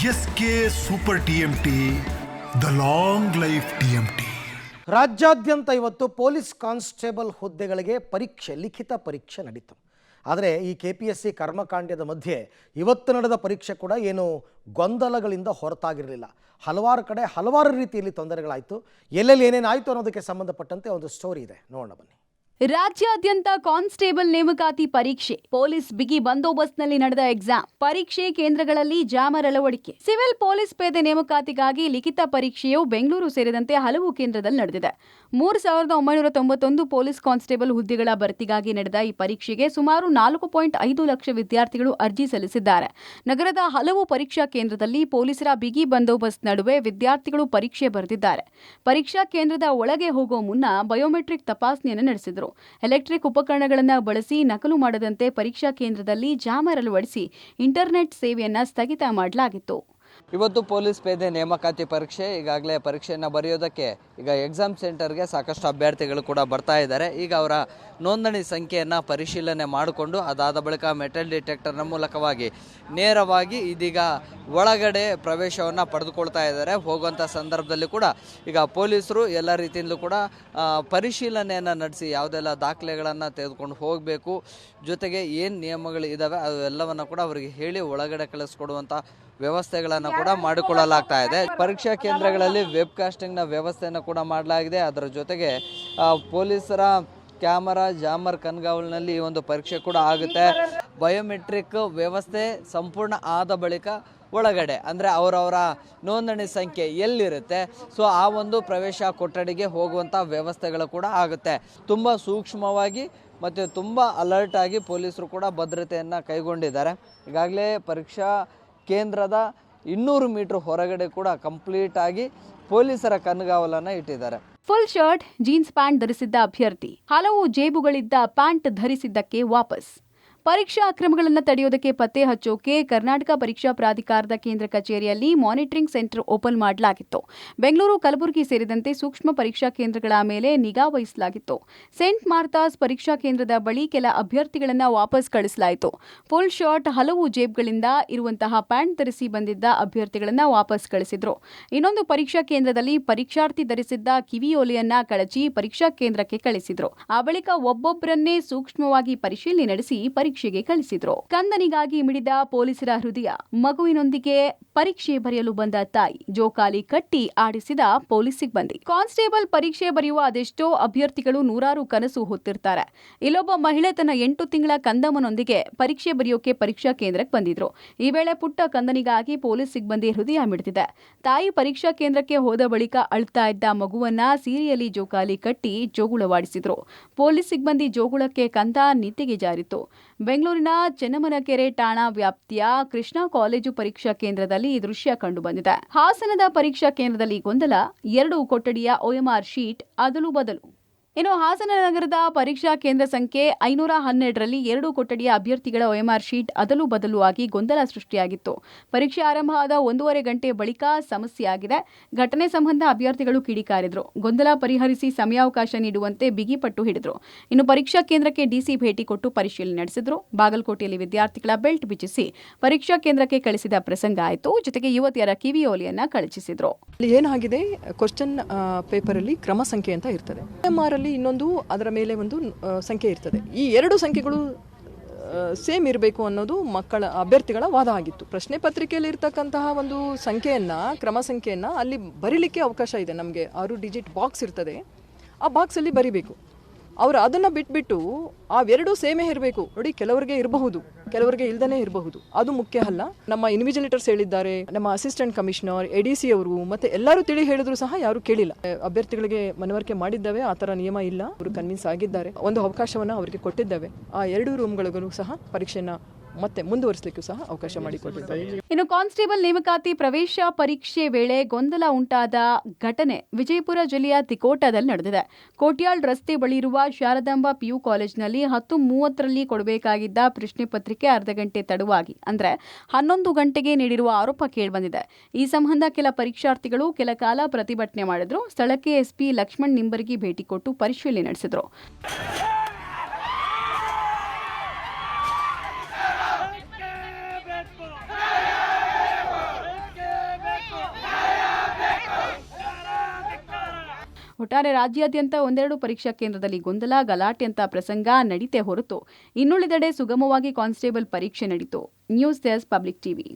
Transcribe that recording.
S K super TMT, the long life TMT. ರಾಜ್ಯಾದ್ಯಂತ ಇವತ್ತು police constable ಹುದ್ದೆಗಳಿಗೆ ಲಿಖಿತ ಪರೀಕ್ಷೆ ನಡೀತು. ಆದರೆ ಈ KPSC ಕರ್ಮಕಾಂಡ್ಯದ ಮಧ್ಯೆ ಇವತ್ತು ನಡೆದ ಪರೀಕ್ಷೆ ಕೂಡ ಏನು ಗೊಂದಲಗಳಿಂದ ಹೊರತಾಗಿರಲಿಲ್ಲ. ಹಲವಾರು ಕಡೆ ಹಲವಾರು ರೀತಿಯಲ್ಲಿ ತೊಂದರೆಗಳಾಯಿತು. ಎಲ್ಲೆಲ್ಲಿ ಏನೇನಾಯಿತು ಅನ್ನೋದಕ್ಕೆ ಸಂಬಂಧಪಟ್ಟಂತೆ ಒಂದು ಸ್ಟೋರಿ ಇದೆ, ನೋಡೋಣ ಬನ್ನಿ. ರಾಜ್ಯಾದ್ಯಂತ ಕಾನ್ಸ್ಟೇಬಲ್ ನೇಮಕಾತಿ ಪರೀಕ್ಷೆ, ಪೊಲೀಸ್ ಬಿಗಿ ಬಂದೋಬಸ್ತ್ನಲ್ಲಿ ನಡೆದ ಎಕ್ಸಾಮ್, ಪರೀಕ್ಷೆ ಕೇಂದ್ರಗಳಲ್ಲಿ ಜಾಮರ್ ಅಳವಡಿಕೆ. ಸಿವಿಲ್ ಪೊಲೀಸ್ ಪೇದೆ ನೇಮಕಾತಿಗಾಗಿ ಲಿಖಿತ ಪರೀಕ್ಷೆಯು ಬೆಂಗಳೂರು ಸೇರಿದಂತೆ ಹಲವು ಕೇಂದ್ರದಲ್ಲಿ ನಡೆದಿದೆ. 3991 ಪೊಲೀಸ್ ಕಾನ್ಸ್ಟೇಬಲ್ ಹುದ್ದೆಗಳ ಭರ್ತಿಗಾಗಿ ನಡೆದ ಈ ಪರೀಕ್ಷೆಗೆ ಸುಮಾರು 4.5 ಲಕ್ಷ ವಿದ್ಯಾರ್ಥಿಗಳು ಅರ್ಜಿ ಸಲ್ಲಿಸಿದ್ದಾರೆ. ನಗರದ ಹಲವು ಪರೀಕ್ಷಾ ಕೇಂದ್ರದಲ್ಲಿ ಪೊಲೀಸರ ಬಿಗಿ ಬಂದೋಬಸ್ತ್ ನಡುವೆ ವಿದ್ಯಾರ್ಥಿಗಳು ಪರೀಕ್ಷೆ ಬರೆದಿದ್ದಾರೆ. ಪರೀಕ್ಷಾ ಕೇಂದ್ರದ ಒಳಗೆ ಹೋಗುವ ಮುನ್ನ ಬಯೋಮೆಟ್ರಿಕ್ ತಪಾಸಣೆಯನ್ನು ನಡೆಸಿದರು. ಎಲೆಕ್ಟ್ರಿಕ್ ಉಪಕರಣಗಳನ್ನು ಬಳಸಿ ನಕಲು ಮಾಡದಂತೆ ಪರೀಕ್ಷಾ ಕೇಂದ್ರದಲ್ಲಿ ಜಾಮರ್ ಅಳವಡಿಸಿ ಇಂಟರ್ನೆಟ್ ಸೇವೆಯನ್ನು ಸ್ಥಗಿತ ಮಾಡಲಾಗಿತ್ತು. ಇವತ್ತು ಪೊಲೀಸ್ ಪೇದೆ ನೇಮಕಾತಿ ಪರೀಕ್ಷೆ, ಈಗಾಗಲೇ ಪರೀಕ್ಷೆಯನ್ನು ಬರೆಯೋದಕ್ಕೆ ಈಗ ಎಕ್ಸಾಮ್ ಸೆಂಟರ್ಗೆ ಸಾಕಷ್ಟು ಅಭ್ಯರ್ಥಿಗಳು ಕೂಡ ಬರ್ತಾ ಇದ್ದಾರೆ. ಈಗ ಅವರ ನೋಂದಣಿ ಸಂಖ್ಯೆಯನ್ನು ಪರಿಶೀಲನೆ ಮಾಡಿಕೊಂಡು ಅದಾದ ಬಳಿಕ ಮೆಟಲ್ ಡಿಟೆಕ್ಟರ್ನ ಮೂಲಕವಾಗಿ ನೇರವಾಗಿ ಇದೀಗ ಒಳಗಡೆ ಪ್ರವೇಶವನ್ನು ಪಡೆದುಕೊಳ್ತಾ ಇದ್ದಾರೆ. ಹೋಗುವಂಥ ಸಂದರ್ಭದಲ್ಲಿ ಕೂಡ ಈಗ ಪೊಲೀಸರು ಎಲ್ಲ ರೀತಿಯಲ್ಲೂ ಕೂಡ ಪರಿಶೀಲನೆಯನ್ನು ನಡೆಸಿ ಯಾವುದೆಲ್ಲ ದಾಖಲೆಗಳನ್ನು ತೆಗೆದುಕೊಂಡು ಹೋಗಬೇಕು, ಜೊತೆಗೆ ಏನು ನಿಯಮಗಳು ಇದ್ದಾವೆ ಅವೆಲ್ಲವನ್ನು ಕೂಡ ಅವರಿಗೆ ಹೇಳಿ ಒಳಗಡೆ ಕಳಿಸ್ಕೊಡುವಂಥ ವ್ಯವಸ್ಥೆಗಳನ್ನು ಕೂಡ ಮಾಡಿಕೊಳ್ಳಲಾಗ್ತಾ ಇದೆ. ಪರೀಕ್ಷಾ ಕೇಂದ್ರಗಳಲ್ಲಿ ವೆಬ್ ಕಾಸ್ಟಿಂಗ್ನ ವ್ಯವಸ್ಥೆಯನ್ನು ಕೂಡ ಮಾಡಲಾಗಿದೆ. ಅದರ ಜೊತೆಗೆ ಪೊಲೀಸರ ಕ್ಯಾಮರಾ ಜಾಮರ್ ಕಣ್ಗಾವಲಿನಲ್ಲಿ ಈ ಒಂದು ಪರೀಕ್ಷೆ ಕೂಡ ಆಗುತ್ತೆ. ಬಯೋಮೆಟ್ರಿಕ್ ವ್ಯವಸ್ಥೆ ಸಂಪೂರ್ಣ ಆದ ಬಳಿಕ ಒಳಗಡೆ ಅಂದರೆ ಅವರವರ ನೋಂದಣಿ ಸಂಖ್ಯೆ ಎಲ್ಲಿರುತ್ತೆ ಸೊ ಆ ಒಂದು ಪ್ರವೇಶ ಕೊಠಡಿಗೆ ಹೋಗುವಂಥ ವ್ಯವಸ್ಥೆಗಳು ಕೂಡ ಆಗುತ್ತೆ. ತುಂಬ ಸೂಕ್ಷ್ಮವಾಗಿ ಮತ್ತು ತುಂಬ ಅಲರ್ಟ್ ಆಗಿ ಪೊಲೀಸರು ಕೂಡ ಭದ್ರತೆಯನ್ನು ಕೈಗೊಂಡಿದ್ದಾರೆ. ಈಗಾಗಲೇ ಪರೀಕ್ಷಾ ಕೇಂದ್ರದ 200 ಮೀಟರ್ ಹೊರಗಡೆ ಕೂಡ ಕಂಪ್ಲೀಟ್ ಆಗಿ ಪೊಲೀಸರ ಕಣ್ಗಾವಲನ್ನು ಇಟ್ಟಿದ್ದಾರೆ. ಫುಲ್ ಶರ್ಟ್, ಜೀನ್ಸ್ ಪ್ಯಾಂಟ್ ಧರಿಸಿದ್ದ ಅಭ್ಯರ್ಥಿ ಹಲವು ಜೇಬುಗಳಿದ್ದ ಪ್ಯಾಂಟ್ ಧರಿಸಿದ್ದಕ್ಕೆ ವಾಪಸ್. ಪರೀಕ್ಷಾ ಅಕ್ರಮಗಳನ್ನು ತಡೆಯೋದಕ್ಕೆ ಪತ್ತೆ ಹಚ್ಚೋಕೆ ಕರ್ನಾಟಕ ಪರೀಕ್ಷಾ ಪ್ರಾಧಿಕಾರದ ಕೇಂದ್ರ ಕಚೇರಿಯಲ್ಲಿ ಮಾನಿಟರಿಂಗ್ ಸೆಂಟರ್ ಓಪನ್ ಮಾಡಲಾಗಿತ್ತು. ಬೆಂಗಳೂರು, ಕಲಬುರಗಿ ಸೇರಿದಂತೆ ಸೂಕ್ಷ್ಮ ಪರೀಕ್ಷಾ ಕೇಂದ್ರಗಳ ಮೇಲೆ ನಿಗಾ ವಹಿಸಲಾಗಿತ್ತು. ಸೇಂಟ್ ಮಾರ್ಥಾಸ್ ಪರೀಕ್ಷಾ ಕೇಂದ್ರದ ಬಳಿ ಕೆಲ ಅಭ್ಯರ್ಥಿಗಳನ್ನು ವಾಪಸ್ ಕಳಿಸಲಾಯಿತು. ಫುಲ್ ಶರ್ಟ್, ಹಲವು ಜೇಬ್ಗಳಿಂದ ಇರುವಂತಹ ಪ್ಯಾಂಟ್ ಧರಿಸಿ ಬಂದಿದ್ದ ಅಭ್ಯರ್ಥಿಗಳನ್ನು ವಾಪಸ್ ಕಳಿಸಿದ್ರು. ಇನ್ನೊಂದು ಪರೀಕ್ಷಾ ಕೇಂದ್ರದಲ್ಲಿ ಪರೀಕ್ಷಾರ್ಥಿ ಧರಿಸಿದ್ದ ಕಿವಿಯೋಲೆಯನ್ನ ಕಳಚಿ ಪರೀಕ್ಷಾ ಕೇಂದ್ರಕ್ಕೆ ಕಳಿಸಿದ್ರು. ಆ ಬಳಿಕ ಒಬ್ಬೊಬ್ಬರನ್ನೇ ಸೂಕ್ಷ್ಮವಾಗಿ ಪರಿಶೀಲನೆ ನಡೆಸಿ ಪರೀಕ್ಷೆಗೆ ಕಳಿಸಿದ್ರು. ಕಂದನಿಗಾಗಿ ಮಿಡಿದ ಪೊಲೀಸರ ಹೃದಯ, ಮಗುವಿನೊಂದಿಗೆ ಪರೀಕ್ಷೆ ಬರೆಯಲು ಬಂದ ತಾಯಿ, ಜೋಕಾಲಿ ಕಟ್ಟಿ ಆಡಿಸಿದ ಪೊಲೀಸ್ ಸಿಬ್ಬಂದಿ. ಕಾನ್ಸ್ಟೇಬಲ್ ಪರೀಕ್ಷೆ ಬರೆಯುವ ಅದೆಷ್ಟೋ ಅಭ್ಯರ್ಥಿಗಳು ನೂರಾರು ಕನಸು ಹೊತ್ತಿರ್ತಾರೆ. ಇಲ್ಲೊಬ್ಬ ಮಹಿಳೆ ತನ್ನ 8 ತಿಂಗಳ ಕಂದಮ್ಮನೊಂದಿಗೆ ಪರೀಕ್ಷೆ ಬರೆಯೋಕೆ ಪರೀಕ್ಷಾ ಕೇಂದ್ರಕ್ಕೆ ಬಂದಿದ್ರು. ಈ ವೇಳೆ ಪುಟ್ಟ ಕಂದನಿಗಾಗಿ ಪೊಲೀಸ್ ಸಿಬ್ಬಂದಿ ಹೃದಯ ಮಿಡಿದಿದೆ. ತಾಯಿ ಪರೀಕ್ಷಾ ಕೇಂದ್ರಕ್ಕೆ ಹೋದ ಬಳಿಕ ಅಳ್ತಾ ಇದ್ದ ಮಗುವನ್ನ ಸೀರೆಯಲ್ಲಿ ಜೋಕಾಲಿ ಕಟ್ಟಿ ಜೋಗುಳವಾಡಿಸಿದ್ರು. ಪೊಲೀಸ್ ಸಿಬ್ಬಂದಿ ಜೋಗುಳಕ್ಕೆ ಕಂದ ನಿದ್ದೆಗೆ ಜಾರಿತು. ಬೆಂಗಳೂರಿನ ಚೆನ್ನಮನಕೆರೆ ಠಾಣಾ ವ್ಯಾಪ್ತಿಯ ಕೃಷ್ಣ ಕಾಲೇಜು ಪರೀಕ್ಷಾ ಕೇಂದ್ರದಲ್ಲಿ ಈ ದೃಶ್ಯ ಕಂಡುಬಂದಿದೆ. ಹಾಸನದ ಪರೀಕ್ಷಾ ಕೇಂದ್ರದಲ್ಲಿ ಗೊಂದಲ, 2 ಕೊಠಡಿಯ OMR ಶೀಟ್ ಅದಲು ಬದಲು. ಇನ್ನು ಹಾಸನ ನಗರದ ಪರೀಕ್ಷಾ ಕೇಂದ್ರ ಸಂಖ್ಯೆ 512ರಲ್ಲಿ 2 ಕೊಠಡಿಯ ಅಭ್ಯರ್ಥಿಗಳ OMR ಶೀಟ್ ಅದಲು ಬದಲು ಆಗಿ ಗೊಂದಲ ಸೃಷ್ಟಿಯಾಗಿತ್ತು. ಪರೀಕ್ಷೆ ಆರಂಭ ಆದ 1.5 ಗಂಟೆ ಬಳಿಕ ಸಮಸ್ಯೆಯಾಗಿದೆ. ಘಟನೆ ಸಂಬಂಧ ಅಭ್ಯರ್ಥಿಗಳು ಕಿಡಿಕಾರಿದ್ರು. ಗೊಂದಲ ಪರಿಹರಿಸಿ ಸಮಯಾವಕಾಶ ನೀಡುವಂತೆ ಬಿಗಿಪಟ್ಟು ಹಿಡಿದ್ರು. ಇನ್ನು ಪರೀಕ್ಷಾ ಕೇಂದ್ರಕ್ಕೆ DC ಭೇಟಿ ಕೊಟ್ಟು ಪರಿಶೀಲನೆ ನಡೆಸಿದ್ರು. ಬಾಗಲಕೋಟೆಯಲ್ಲಿ ವಿದ್ಯಾರ್ಥಿಗಳ ಬೆಲ್ಟ್ ಬಿಚ್ಚಿಸಿ ಪರೀಕ್ಷಾ ಕೇಂದ್ರಕ್ಕೆ ಕಳಿಸಿದ ಪ್ರಸಂಗ ಆಯಿತು. ಜೊತೆಗೆ ಯುವತಿಯರ ಕಿವಿಯೋಲೆಯನ್ನ ಕಳಚಿಸಿದ್ರು. ಏನಾಗಿದೆ, ಕ್ವಶನ್ ಪೇಪರ್ ಅಲ್ಲಿ ಕ್ರಮ ಸಂಖ್ಯೆ ಅಂತ ಇರ್ತದೆ, ಇನ್ನೊಂದು ಅದರ ಮೇಲೆ ಒಂದು ಸಂಖ್ಯೆ ಇರ್ತದೆ. ಈ 2 ಸಂಖ್ಯೆಗಳು ಸೇಮ್ ಇರಬೇಕು ಅನ್ನೋದು ಅಭ್ಯರ್ಥಿಗಳ ವಾದ ಆಗಿತ್ತು. ಪ್ರಶ್ನೆ ಪತ್ರಿಕೆಯಲ್ಲಿ ಇರ್ತಕ್ಕಂತಹ ಒಂದು ಸಂಖ್ಯೆಯನ್ನ, ಕ್ರಮ ಸಂಖ್ಯೆಯನ್ನ ಅಲ್ಲಿ ಬರೀಲಿಕ್ಕೆ ಅವಕಾಶ ಇದೆ. ನಮಗೆ 6 ಡಿಜಿಟ್ ಬಾಕ್ಸ್ ಇರ್ತದೆ, ಆ ಬಾಕ್ಸ್ ಅಲ್ಲಿ ಬರಿಬೇಕು. ಅವರು ಅದನ್ನ ಬಿಟ್ಬಿಟ್ಟು ಆ 2 ಸೇಮೇ ಇರಬೇಕು. ನೋಡಿ, ಕೆಲವರಿಗೆ ಇರಬಹುದು, ಕೆಲವರಿಗೆ ಇಲ್ದನೇ ಇರಬಹುದು, ಅದು ಮುಖ್ಯ ಅಲ್ಲ. ನಮ್ಮ ಇನ್ವಿಜಿಲೇಟರ್ಸ್ ಹೇಳಿದ್ದಾರೆ, ನಮ್ಮ ಅಸಿಸ್ಟೆಂಟ್ ಕಮಿಷನರ್, ADC ಅವರು ಮತ್ತೆ ಎಲ್ಲರೂ ತಿಳಿ ಹೇಳಿದ್ರು ಸಹ ಯಾರು ಕೇಳಿಲ್ಲ. ಅಭ್ಯರ್ಥಿಗಳಿಗೆ ಮನವರಿಕೆ ಮಾಡಿದ್ದಾವೆ, ಆ ತರ ನಿಯಮ ಇಲ್ಲ, ಅವರು ಕನ್ವಿನ್ಸ್ ಆಗಿದ್ದಾರೆ. ಒಂದು ಅವಕಾಶವನ್ನ ಅವರಿಗೆ ಕೊಟ್ಟಿದ್ದಾವೆ. ಆ 2 ರೂಮ್ಗಳಿಗೂ ಸಹ ಪರೀಕ್ಷೆಯನ್ನ ಮತ್ತೆ ಮುಂದುವರಿಸಲಿಕ್ಕೂ ಸಹ ಅವಕಾಶ ಮಾಡಿಕೊಟ್ಟಿದ್ದಾರೆ. ಇನ್ನು ಕಾನ್ಸ್ಟೇಬಲ್ ನೇಮಕಾತಿ ಪ್ರವೇಶ ಪರೀಕ್ಷೆ ವೇಳೆ ಗೊಂದಲ ಉಂಟಾದ ಘಟನೆ ವಿಜಯಪುರ ಜಿಲ್ಲೆಯ ತಿಕೋಟದಲ್ಲಿ ನಡೆದಿದೆ. ಕೋಟ್ಯಾಳ್ ರಸ್ತೆ ಬಳಿ ಇರುವ ಶಾರದಾಂಬಾ PU ಕಾಲೇಜಿನಲ್ಲಿ 10:30ರಲ್ಲಿ ಕೊಡಬೇಕಾಗಿದ್ದ ಪ್ರಶ್ನೆ ಪತ್ರಿಕೆ ಅರ್ಧ ಗಂಟೆ ತಡವಾಗಿ ಅಂದರೆ 11 ಗಂಟೆಗೆ ನೀಡಿರುವ ಆರೋಪ ಕೇಳಿಬಂದಿದೆ. ಈ ಸಂಬಂಧ ಕೆಲ ಪರೀಕ್ಷಾರ್ಥಿಗಳು ಕೆಲ ಕಾಲ ಪ್ರತಿಭಟನೆ ಮಾಡಿದ್ರು. ಸ್ಥಳಕ್ಕೆ SP ಲಕ್ಷ್ಮಣ್ ನಿಂಬರ್ಗಿ ಭೇಟಿ ಕೊಟ್ಟು ಪರಿಶೀಲನೆ ನಡೆಸಿದ್ರು. ಒಟ್ಟಾರೆ ರಾಜ್ಯಾದ್ಯಂತ ಒಂದೆರಡು ಪರೀಕ್ಷಾ ಕೇಂದ್ರದಲ್ಲಿ ಗೊಂದಲ ಗಲಾಟೆ ಅಂತ ಪ್ರಸಂಗ ನಡೀತೆ ಹೊರತು ಇನ್ನುಳಿದೆಡೆ ಸುಗಮವಾಗಿ ಕಾನ್ಸ್ಟೇಬಲ್ ಪರೀಕ್ಷೆ ನಡೀತು. News desk public TV.